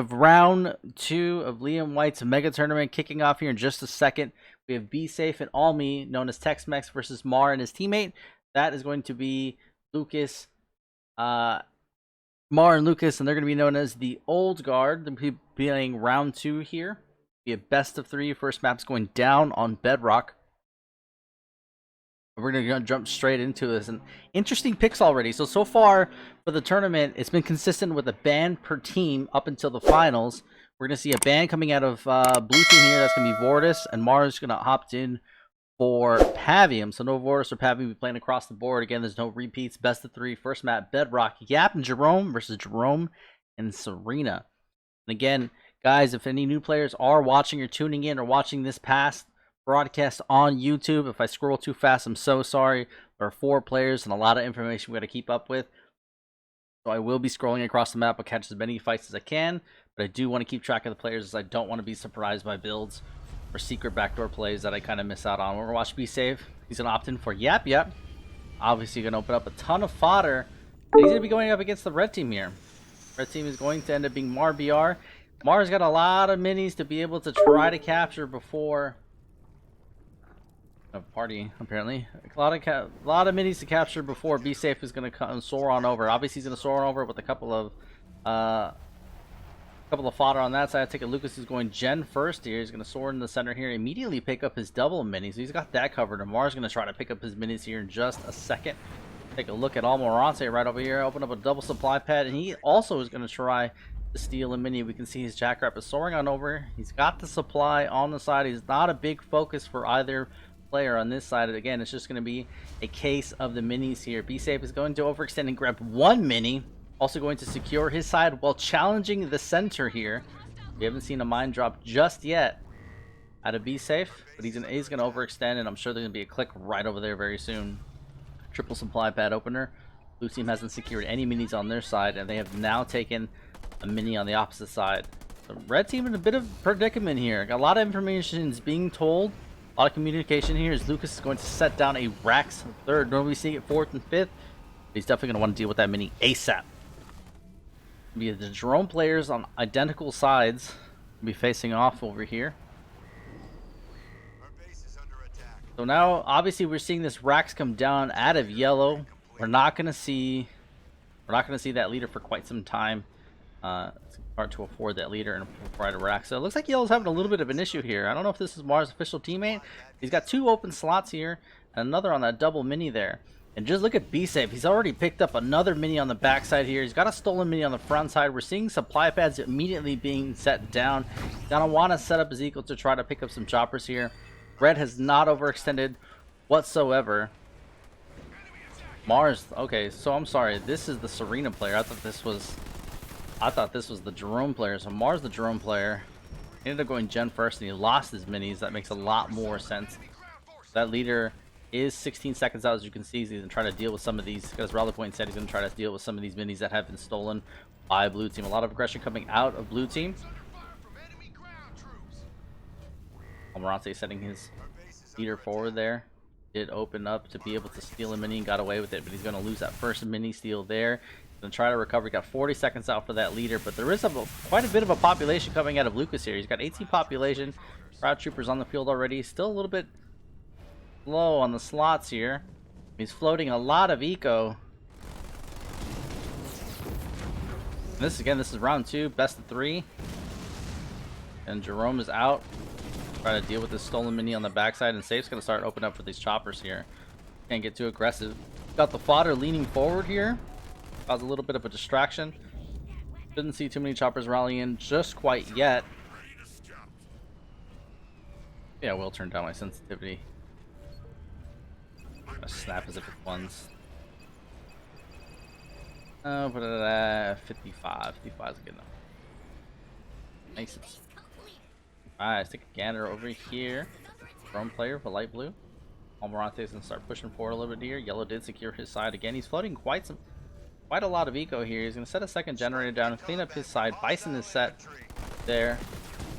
Of round 2 of Liam White's mega tournament kicking off here in just a second. We have Bsafetho and Almi, known as TEXMEX, versus Mar and his teammate. That is going to be Lucas, Mar and Lucas, and they're going to be known as the Old Guard. They'll be playing round 2 here. Be a best of 3. First map's going down on Bedrock. We're going to jump straight into this. And interesting picks already. So far for the tournament, it's been consistent with a ban per team up until the finals. We're going to see a ban coming out of blue team here. That's going to be Vortis. And Mars is going to opt in for Pavium. So no Vortis or Pavium will be playing across the board. Again, there's no repeats. Best of 3. First map, Bedrock. Yap and Jerome versus Jerome and Serena. And again, guys, if any new players are watching or tuning in or watching this past broadcast on YouTube, if I scroll too fast, I'm so sorry. There are 4 players and a lot of information we got to keep up with. So I will be scrolling across the map. I'll catch as many fights as I can, but I do want to keep track of the players as I don't want to be surprised by builds or secret backdoor plays that I kind of miss out on. We're going to watch Bsafetho. He's going to opt in for Yap. Obviously going to open up a ton of fodder. He's going to be going up against the red team here. Red team is going to end up being Mar007br. Mar's got a lot of minis to be able to try to capture before a party, apparently. A lot of minis to capture before Bsafetho is going to come soar on over. Obviously, he's going to soar on over with a couple of fodder on that side. I take it Lucas is going Gen first here. He's going to soar in the center here, immediately pick up his double minis. So he's got that covered. And Mar's going to try to pick up his minis here in just a second. Take a look at Mar007br right over here. Open up a double supply pad, and he also is going to try to steal a mini. We can see his jackrabbit is soaring on over. He's got the supply on the side. He's not a big focus for either player on this side. Again, it's just going to be a case of the minis here. Bsafetho is going to overextend and grab 1 mini. Also going to secure his side while challenging the center here. We haven't seen a mine drop just yet out of Bsafetho, but he's going to overextend, and I'm sure there's going to be a click right over there very soon. Triple supply pad opener. Blue team hasn't secured any minis on their side, and they have now taken a mini on the opposite side. The red team in a bit of predicament here. Got a lot of information is being told. A lot of communication here as Lucas is going to set down a Rax third. Normally seeing it 4th and 5th. He's definitely going to want to deal with that mini ASAP. Be the Jerome players on identical sides be facing off over here. So now, obviously, we're seeing this Rax come down out of yellow. We're not going to see that leader for quite some time. It's hard to afford that leader and provide a Rax. So it looks like Yellow's having a little bit of an issue here. I don't know if this is Mars' official teammate. He's got 2 open slots here and another on that double mini there. And just look at Bsafetho. He's already picked up another mini on the backside here. He's got a stolen mini on the front side. We're seeing supply pads immediately being set down. Gonna want to set up his equal to try to pick up some choppers here. Red has not overextended whatsoever. Mars, okay, so I'm sorry. This is the Serena player. I thought this was the Jerome player. So Mars the Jerome player. He ended up going Gen first and he lost his minis. That makes a lot more sense. That leader is 16 seconds out, as you can see. He's going to try to deal with some of these, because Rally Point said he's going to try to deal with some of these minis that have been stolen by blue team. A lot of aggression coming out of blue team. Mar007br setting his leader forward there. Did open up to be able to steal a mini and got away with it, but he's going to lose that first mini steal there. Going to try to recover. He got 40 seconds out for that leader, but there is quite a bit of a population coming out of Lucas here. He's got 18 population. Crowd troopers on the field already. Still a little bit low on the slots here. He's floating a lot of eco. And this is round 2, best of 3. And Jerome is out. Try to deal with this stolen mini on the backside, and Safe's going to start opening up for these choppers here. Can't get too aggressive. Got the fodder leaning forward here. Cause a little bit of a distraction. Didn't see too many choppers rallying just quite yet. Yeah, I will turn down my sensitivity. I'm gonna snap as if it ones. Put it at 55. 55 is good enough. Nice. Alright, let's take a gander over here. Drone player for light blue. Mar007br is gonna start pushing forward a little bit here. Yellow did secure his side again. He's floating quite a lot of eco here. He's gonna set a second generator down and clean up his side. Bison is set there.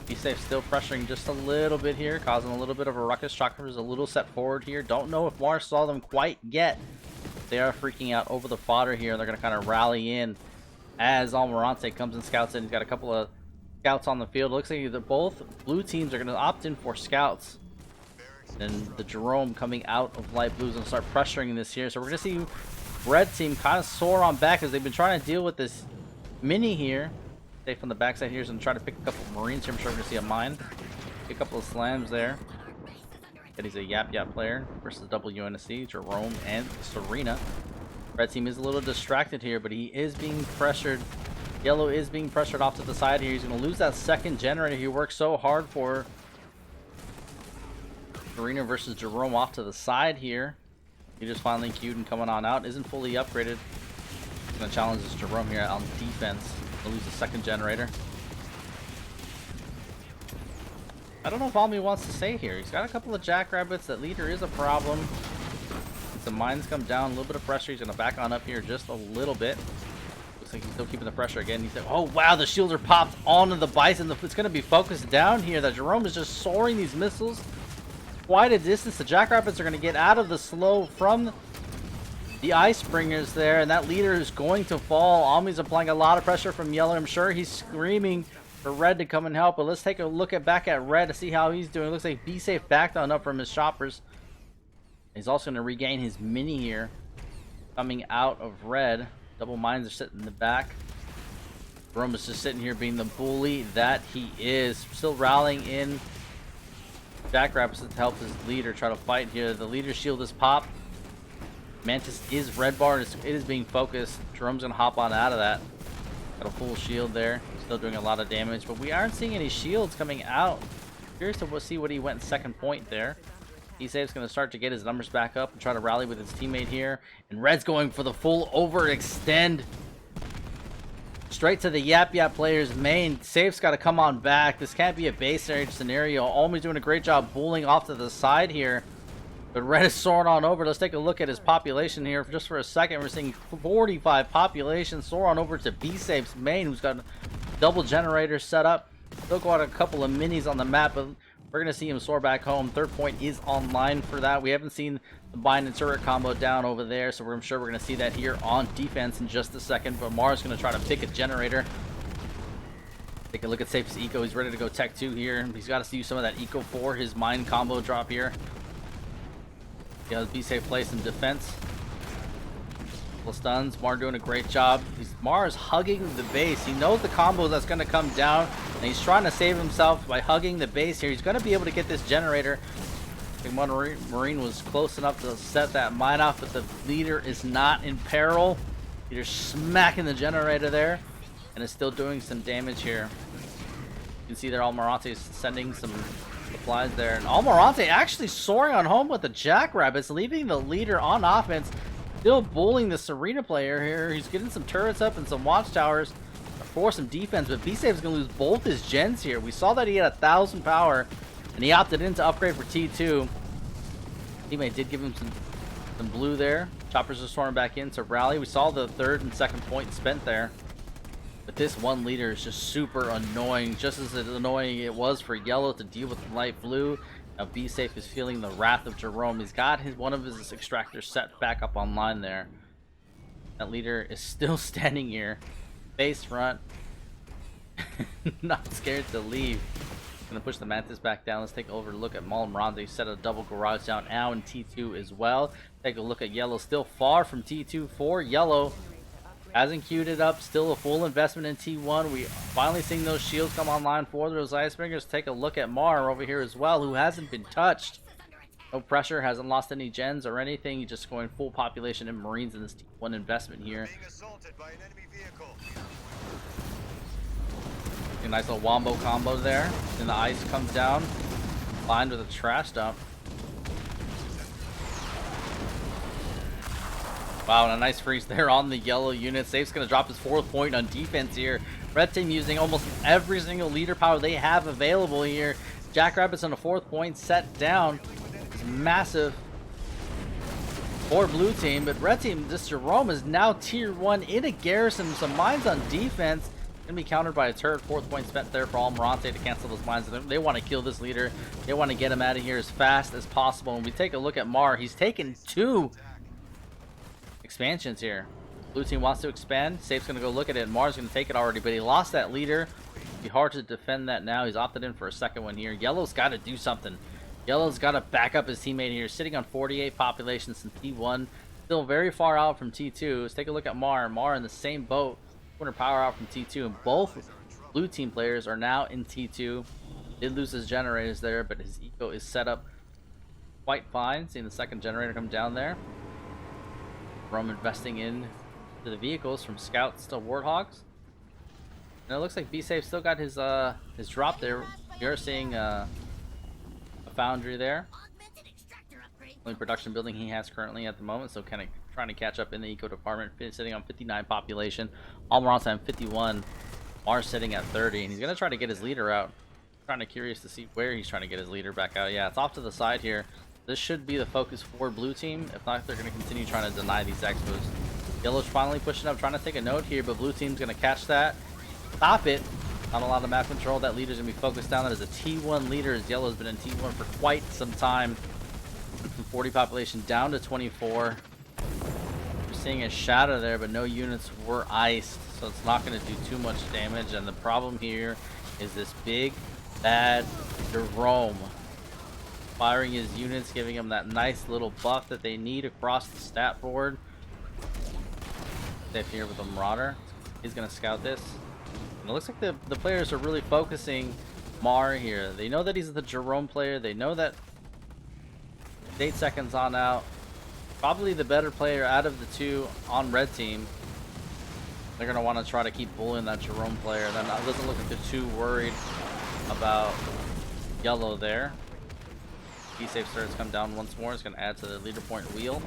Bsafetho still pressuring just a little bit here, causing a little bit of a ruckus. Chakras a little set forward here. Don't know if Mars saw them quite yet. They are freaking out over the fodder here, and they're going to kind of rally in as Mar007br comes and scouts in. He's got a couple of scouts on the field. It looks like both blue teams are going to opt in for scouts. And the Jerome coming out of light blue is going to start pressuring this here. So we're going to see red team kind of soar on back as they've been trying to deal with this mini here. Safe from the backside here is going to try to pick a couple of Marines here. I'm sure we're going to see a mine. A couple of slams there. And he's a Yap player versus double UNSC, Jerome and Serena. Red team is a little distracted here, but he is being pressured. Yellow is being pressured off to the side here. He's going to lose that second generator he worked so hard for. Serena versus Jerome off to the side here. He just finally queued and coming on out. Isn't fully upgraded. Going to challenge this Jerome here on defense. He'll lose the second generator. I don't know if Almi wants to stay here. He's got a couple of jackrabbits. That leader is a problem. As the mines come down, a little bit of pressure. He's going to back on up here just a little bit. Looks like he's still keeping the pressure again. He's like, oh wow, the shields are popped onto the Bison. It's going to be focused down here. That Jerome is just soaring these missiles quite a distance. The jackrabbits are going to get out of the slow from the ice bringers there, and that leader is going to fall. Almi's applying a lot of pressure from yellow. I'm sure he's screaming for red to come and help, but let's take a look back at red to see how he's doing. Looks like Bsafetho backed on up from his choppers. He's also going to regain his mini here. Coming out of red. Double mines are sitting in the back. Jerome is just sitting here being the bully that he is. Still rallying in jackrabbits to help his leader try to fight here. The leader's shield is popped. Mantis is red bar. It is being focused. Jerome's going to hop on out of that. Got a full shield there. Still doing a lot of damage, but we aren't seeing any shields coming out. Curious to see what he went second point there. Bsafeto's going to start to get his numbers back up and try to rally with his teammate here. And red's going for the full overextend. Straight to the Yap player's main. Safe's got to come on back. This can't be a base area scenario. Almi's doing a great job bullying off to the side here. But red is soaring on over. Let's take a look at his population here just for a second. We're seeing 45 population soar on over to Bsafeto's main, who's got double generators set up. Still got a couple of minis on the map, but we're going to see him soar back home. Third point is online for that. We haven't seen the bind and turret combo down over there, so I'm sure we're going to see that here on defense in just a second. But Mar's going to try to pick a generator. Take a look at Safe's eco. He's ready to go tech 2 here. He's got to use some of that eco for his mine combo drop here. Yeah, Bsafetho play some defense. Couple stuns. Mar doing a great job. Mar is hugging the base. He knows the combo that's going to come down, and he's trying to save himself by hugging the base here. He's going to be able to get this generator. I think one Marine was close enough to set that mine off, but the leader is not in peril. Leader's smacking the generator there, and is still doing some damage here. You can see there Almirante is sending some supplies there, and Almirante actually soaring on home with the jackrabbits, leaving the leader on offense. Still bullying the Serena player here. He's getting some turrets up and some watchtowers for some defense, but Bsafeto's going to lose both his gens here. We saw that he had 1,000 power, and he opted in to upgrade for T2. Teammate did give him some blue there. Choppers are soaring back in to rally. We saw the third and second point spent there. But this one leader is just super annoying, just as annoying it was for yellow to deal with light blue. Now Bsafetho is feeling the wrath of Jerome. He's got one of his extractors set back up online there. That leader is still standing here, face front, not scared to leave. Gonna push the Mantis back down. Let's take a look at Mar007br. Set a double garage down now in T2 as well. Take a look at yellow, still far from T2 for yellow. Hasn't queued it up, still a full investment in T1. We finally seeing those shields come online for those Icebringers. Take a look at Mar over here as well, who hasn't been touched. No pressure, hasn't lost any gens or anything. He's just going full population in Marines in this T1 investment here. A nice little wombo combo there. Then the ice comes down, lined with a trash dump. Wow, and a nice freeze there on the yellow unit. Safe's going to drop his 4th point on defense here. Red team using almost every single leader power they have available here. Jackrabbits on a 4th point set down. It's massive for blue team, but red team, this Jerome is now tier 1 in a garrison. Some mines on defense. Going to be countered by a turret. 4th point spent there for Almirante to cancel those mines. They want to kill this leader. They want to get him out of here as fast as possible. And we take a look at Mar. He's taken 2 expansions here. Blue team wants to expand. Safe's going to go look at it. Mar's going to take it already, but he lost that leader. Be hard to defend that now. He's opted in for a second one here. Yellow's got to do something. Yellow's got to back up his teammate here. Sitting on 48 population since T1. Still very far out from T2. Let's take a look at Mar. Mar in the same boat. 200 power out from T2. And both blue team players are now in T2. Did lose his generators there, but his eco is set up quite fine. Seeing the second generator come down there. From investing in the vehicles from Scouts to Warthogs. And it looks like Bsafe still got his drop there. You're seeing a foundry there. Only production building he has currently at the moment, so kind of trying to catch up in the eco department. Sitting on 59 population. Almiron's on 51. Mars sitting at 30, and he's gonna try to get his leader out. Kind of curious to see where he's trying to get his leader back out. Yeah, it's off to the side here. This should be the focus for blue team. If not, they're going to continue trying to deny these expos. Yellow's finally pushing up, trying to take a note here, but blue team's going to catch that. Stop it. Not a lot of map control. That leader's going to be focused down. That is a T1 leader, as Yellow's been in T1 for quite some time. From 40 population down to 24. We're seeing a shadow there, but no units were iced, so it's not going to do too much damage. And the problem here is this big bad Jerome firing his units, giving them that nice little buff that they need across the stat board. Safe here with the Marauder. He's gonna scout this. And it looks like the players are really focusing Mar here. They know that he's the Jerome player. They know that 8 seconds on out. Probably the better player out of the two on red team. They're gonna want to try to keep bullying that Jerome player. Then it doesn't look like they're too worried about yellow there. Bsafe starts to come down once more. It's going to add to the leader point wheel.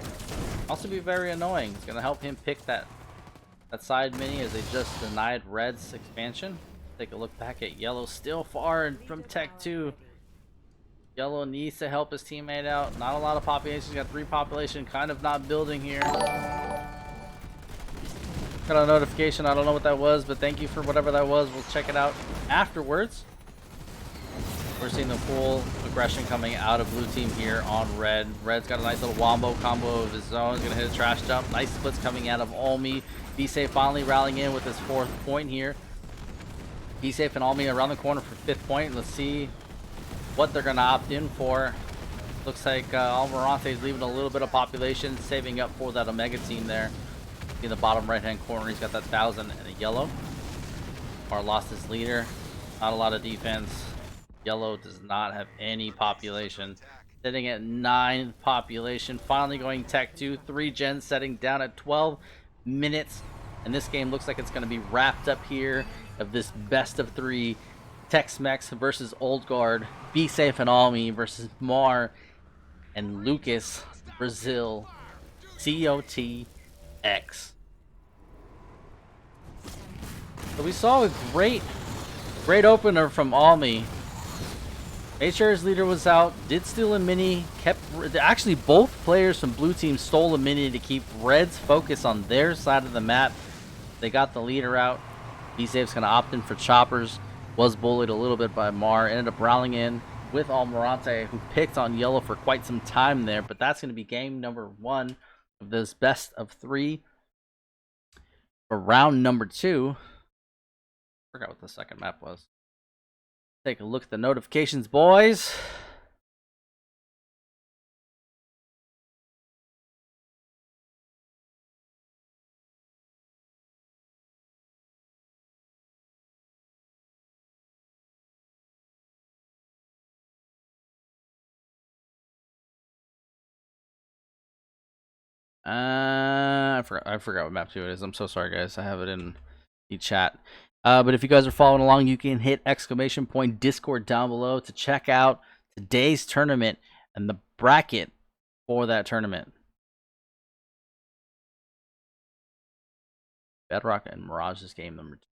Also be very annoying. It's going to help him pick that side mini as they just denied red's expansion. Take a look back at yellow. Still far from Tech 2. Yellow needs to help his teammate out. Not a lot of population. He's got 3 population. Kind of not building here. Got a notification. I don't know what that was, but thank you for whatever that was. We'll check it out afterwards. We're seeing the full aggression coming out of blue team here on red. Red's got a nice little wombo combo of his own. He's gonna hit a trash dump. Nice splits coming out of Almi. Bsafe finally rallying in with his 4th point here. Bsafe and Almi around the corner for 5th point. Let's see what they're gonna opt in for. Looks like Almirante is leaving a little bit of population, saving up for that Omega team there. In the bottom right hand corner, he's got that 1,000 and a yellow. Mar lost his leader. Not a lot of defense. Yellow does not have any population. Sitting at 9 population. Finally going Tech 2. 3 gens setting down at 12 minutes. And this game looks like it's going to be wrapped up here of this best of 3. TEXMEX versus Old Guard. Bsafe and Almi versus Mar and LucasBrazil. COTX. So we saw a great opener from Almi. Made sure his leader was out, did steal a mini, actually both players from blue team stole a mini to keep red's focus on their side of the map. They got the leader out. Bsafe's gonna opt in for choppers, was bullied a little bit by Mar, ended up rallying in with Almirante, who picked on yellow for quite some time there, but that's gonna be game number 1 of this best of 3 for round number 2. Forgot what the second map was. Take a look at the notifications, boys. I forgot what map 2 it is. I'm so sorry, guys. I have it in the chat. But if you guys are following along, you can hit ! Discord down below to check out today's tournament and the bracket for that tournament. Bedrock and Mirage's game number 2.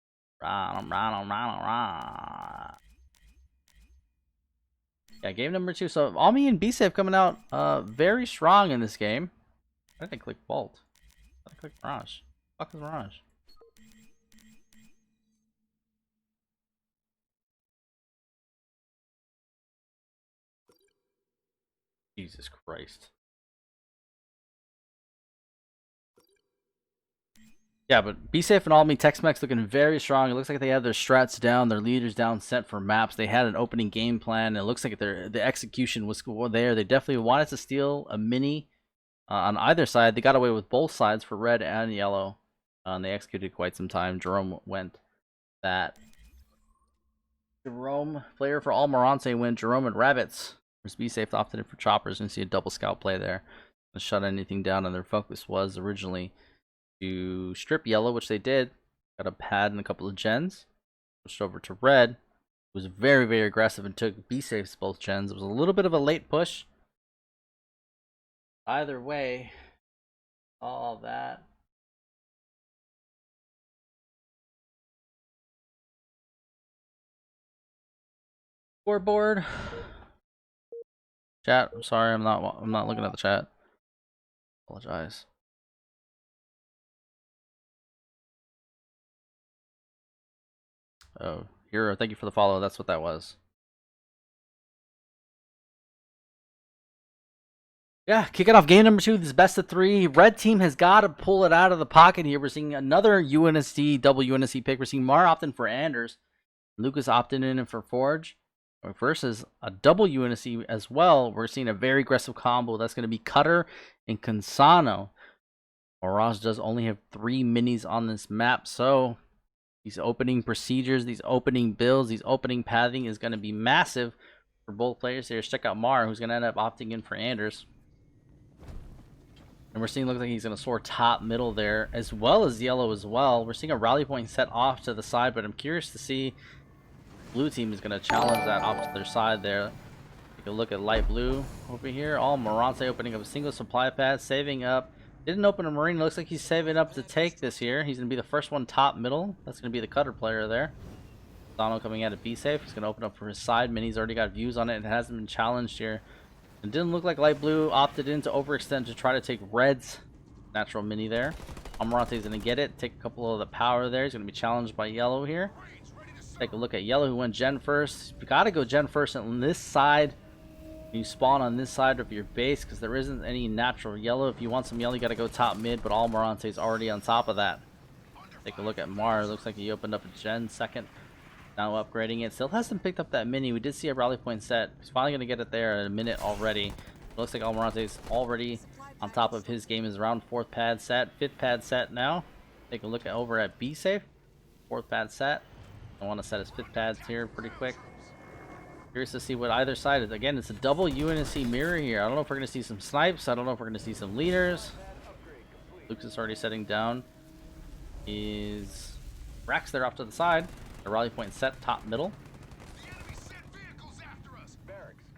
Yeah, game number 2. So Almi and Bsafe coming out very strong in this game. I didn't click Bolt. I clicked Mirage. Fuck is Mirage? Jesus Christ. Yeah, but be safe and all me. TEXMEX looking very strong. It looks like they have their strats down, their leaders down, set for maps. They had an opening game plan. It looks like the execution was there. They definitely wanted to steal a mini on either side. They got away with both sides for red and yellow. And they executed quite some time. Jerome went that. Jerome, player for all Mar007 went. Jerome and Rabbits. Whereas be safe opted in for choppers. And see a double scout play there. To shut anything down, and their focus was originally to strip yellow, which they did. Got a pad and a couple of gens. Pushed over to red. Was very, very aggressive and took B-safes both gens. It was a little bit of a late push. Either way, all that. Scoreboard. Chat, I'm sorry, I'm not looking at the chat. Apologize. Oh, Hero, thank you for the follow. That's what that was. Yeah, kicking off game number 2. This best of 3. Red team has got to pull it out of the pocket here. We're seeing another UNSC, double UNSC pick. We're seeing Mar opting for Anders. Lucas opting in for Forge. Versus a double UNSC as well. We're seeing a very aggressive combo. That's going to be Cutter and Consano. Mirage does only have 3 minis on this map. So these opening procedures, these opening builds, these opening pathing is going to be massive for both players here. Check out Mar, who's going to end up opting in for Anders. And we're seeing, looks like he's going to soar top middle there, as well as yellow as well. We're seeing a rally point set off to the side, but I'm curious to see blue team is going to challenge that off to their side there. Take a look at light blue over here. All Mar007 opening up a single supply pad, saving up. Didn't open a marine. Looks like he's saving up to take this here. He's going to be the first one top middle. That's going to be the cutter player there. Donald coming out of B safe. He's going to open up for his side mini. He's already got views on it. It hasn't been challenged here. It didn't look like light blue opted in to overextend to try to take red's natural mini there. Mar007 is going to get it. Take a couple of the power there. He's going to be challenged by yellow here. Take a look at yellow, who went gen first. You got to go gen first on this side. You spawn on this side of your base because there isn't any natural yellow. If you want some yellow, you got to go top mid, but all Mar007 is already on top of that. Take a look at Mar. Looks like he opened up a gen second. Now upgrading it. Still hasn't picked up that mini. We did see a rally point set. He's finally going to get it there in a minute already. It looks like Mar007 is already on top of his game. Is around 4th pad set, 5th pad set now. Take a look at over at B safe. 4th pad set. I want to set his 5th pads here pretty quick. Curious to see what either side is. Again, it's a double UNSC mirror here. I don't know if we're going to see some snipes. I don't know if we're going to see some leaders. Lucas is already setting down. Is Rax there off to the side. The rally point set top middle.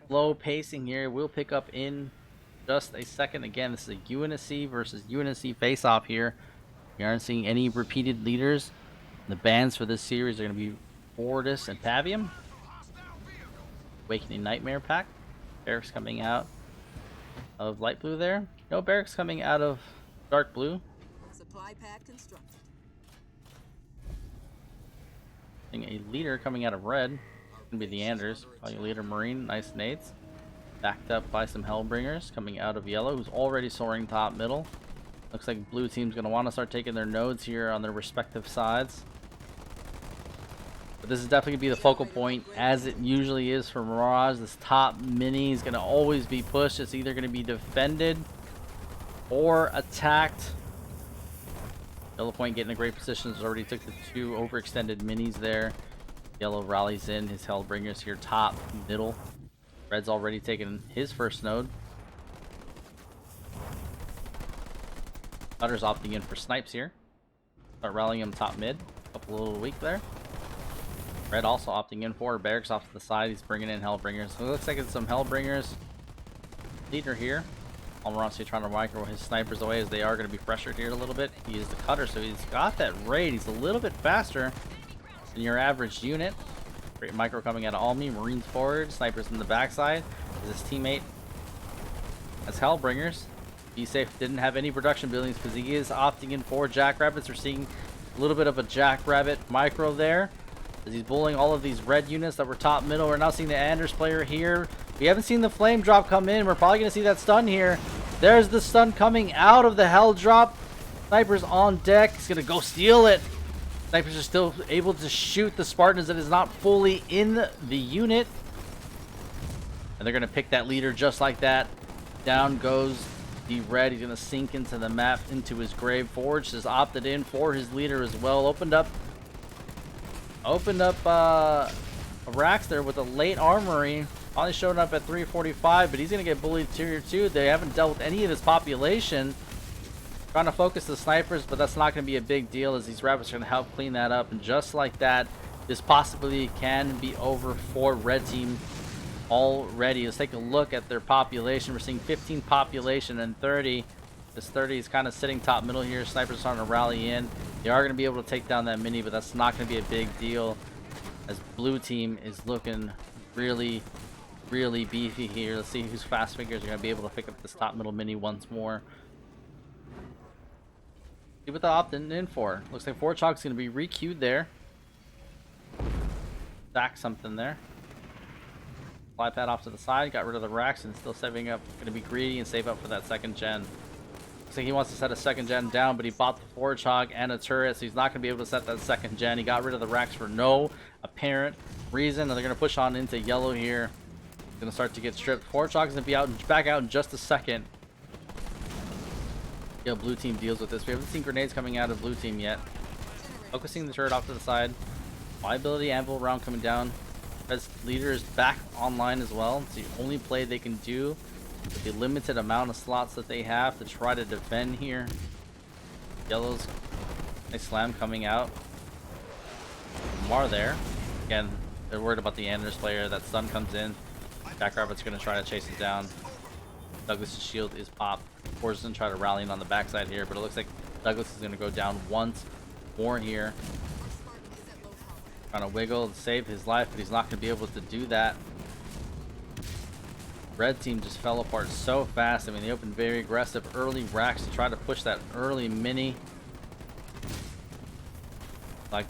Slow pacing here. We'll pick up in just a second. Again, this is a UNSC versus UNSC face-off here. We aren't seeing any repeated leaders. The bans for this series are going to be Fortis and Pavium. Awakening Nightmare pack. Barracks coming out of light blue there. No barracks coming out of dark blue. Supply pack constructed. A leader coming out of red. Gonna be the Anders. Probably leader Marine. Nice nades. Backed up by some Hellbringers coming out of yellow, who's already soaring top middle. Looks like blue team's gonna want to start taking their nodes here on their respective sides. But this is definitely gonna be the focal point, as it usually is for Mirage. This top mini is gonna always be pushed. It's either gonna be defended or attacked. Yellow point getting a great position. Already took the 2 overextended minis there. Yellow rallies in his Hellbringers here top, middle. Red's already taken his first node. Cutter's opting in for snipes here. Start rallying him top mid. Couple a little weak there. Red also opting in for barracks off to the side. He's bringing in Hellbringers. So it looks like it's some Hellbringers. Leader here. Mar007 trying to micro his snipers away, as they are going to be pressured here a little bit. He is the cutter, so he's got that raid. He's a little bit faster than your average unit. Great micro coming out of Almi. Marines forward. Snipers in the backside. His teammate has Hellbringers. Be safe didn't have any production buildings because he is opting in for Jackrabbits. We're seeing a little bit of a Jackrabbit micro there, as he's bullying all of these red units that were top middle. We're now seeing the Anders player here. We haven't seen the flame drop come in. We're probably going to see that stun here. There's the stun coming out of the hell drop. Snipers on deck. He's gonna go steal it. Snipers are still able to shoot the Spartans that is not fully in the unit. And they're gonna pick that leader just like that. Down goes the red. He's gonna sink into the map, into his grave. Forge has opted in for his leader as well. Opened up racks there with a late armory. Finally showing up at 345, but he's gonna get bullied tier 2. They haven't dealt with any of his population. Trying to focus the snipers, but that's not gonna be a big deal as these rabbits are gonna help clean that up. And just like that, this possibly can be over for red team already. Let's take a look at their population. We're seeing 15 population and 30. This 30 is kind of sitting top middle here. Snipers starting to rally in. They are going to be able to take down that mini, but that's not going to be a big deal as blue team is looking really, really beefy here. Let's see whose fast fingers are going to be able to pick up this top middle mini once more. See what they're opting in for. Looks like Forchog's going to be re-queued there. Stack something there. Fly pad off to the side, got rid of the racks, and still saving up. Going to be greedy and save up for that second gen. Looks like he wants to set a second gen down, but he bought the Forge Hog and a turret, so he's not going to be able to set that second gen. He got rid of the racks for no apparent reason, and they're going to push on into yellow here. Going to start to get stripped. Forge Hog's going to be back out in just a second. Yeah, blue team deals with this. We haven't seen grenades coming out of blue team yet. Focusing the turret off to the side. Liability anvil round coming down. As leader is back online as well. It's the only play they can do with the limited amount of slots that they have to try to defend here. Yellow's nice slam coming out. Mar there. Again, they're worried about the Anders player. That stun comes in. Jackrabbit's going to try to chase it down. Douglas's shield is popped. Forge is going to try to rally in on the backside here, but it looks like Douglas is going to go down once more here. Trying to wiggle to save his life, but he's not going to be able to do that. Red team just fell apart so fast. I mean, they opened very aggressive early racks to try to push that early mini.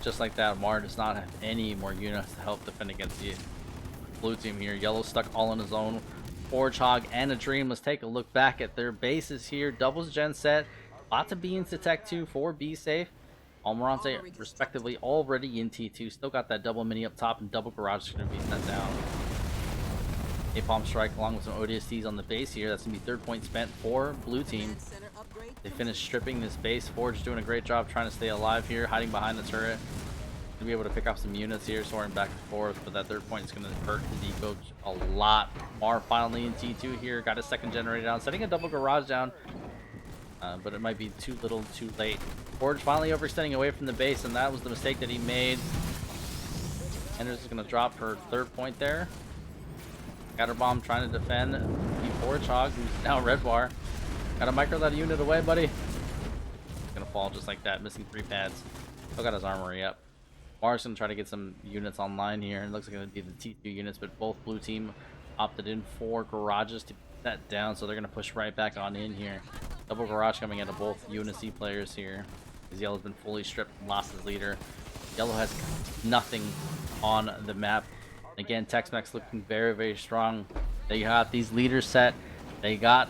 Just like that, Mar does not have any more units to help defend against the blue team here. Yellow stuck all on his own. Forge Hog and a Dream. Let's take a look back at their bases here. Doubles gen set. Lots of beans to tech 2 for Bsafe. Mar007 respectively already in T2. Still got that double mini up top, and double garage is going to be set down. Napalm strike along with some ODSTs on the base here. That's going to be third point spent for blue team. They finished stripping this base. Forge doing a great job trying to stay alive here, hiding behind the turret. To be able to pick up some units here, soaring back and forth, but that third point is going to hurt his eco a lot. Mar finally in T2 here, got his second generator down, setting a double garage down. But it might be too little too late. Forge finally overextending away from the base, and that was the mistake that he made. Anders is going to drop her third point there. Scatterbomb trying to defend the Forge Hog, who's now red bar. Got to micro that unit away, buddy. Going to fall just like that, missing 3 pads. Still got his armory up. Mar's going to try to get some units online here. It looks like it's going to be the T2 units, but both blue team opted in for garages to that down, so they're going to push right back on in here. Double garage coming out of both UNC players here. As Yellow's been fully stripped and lost his leader. Yellow has nothing on the map. Again, TEXMEX looking very, very strong. They got these leaders set. They got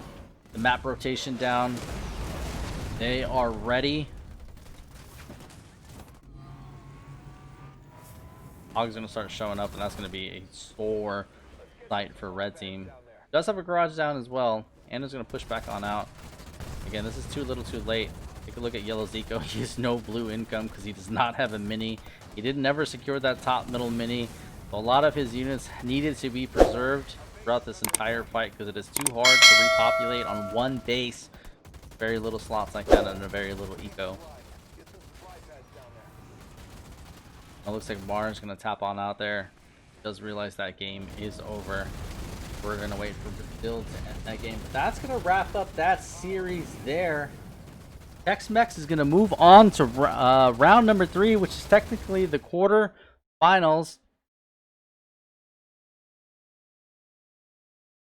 the map rotation down. They are ready. Hog's going to start showing up, and that's going to be a sore sight for red team. Does have a garage down as well. Anna's going to push back on out. Again, this is too little too late. Take a look at Yellow's eco. He has no blue income because he does not have a mini. He did never secure that top middle mini. So a lot of his units needed to be preserved throughout this entire fight because it is too hard to repopulate on one base. Very little slots like that and a very little eco. It looks like Mar's going to tap on out there. Does realize that game is over. We're going to wait for Brazil to end that game. But that's going to wrap up that series there. TEXMEX is going to move on to round number 3, which is technically the quarterfinals.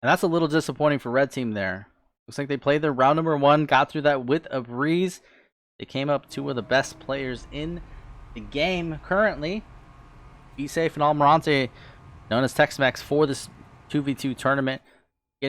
And that's a little disappointing for red team there. Looks like they played their round number 1, got through that with a breeze. They came up 2 of the best players in the game currently. Bsafe and Mar007, known as TEXMEX, for this 2v2 tournament.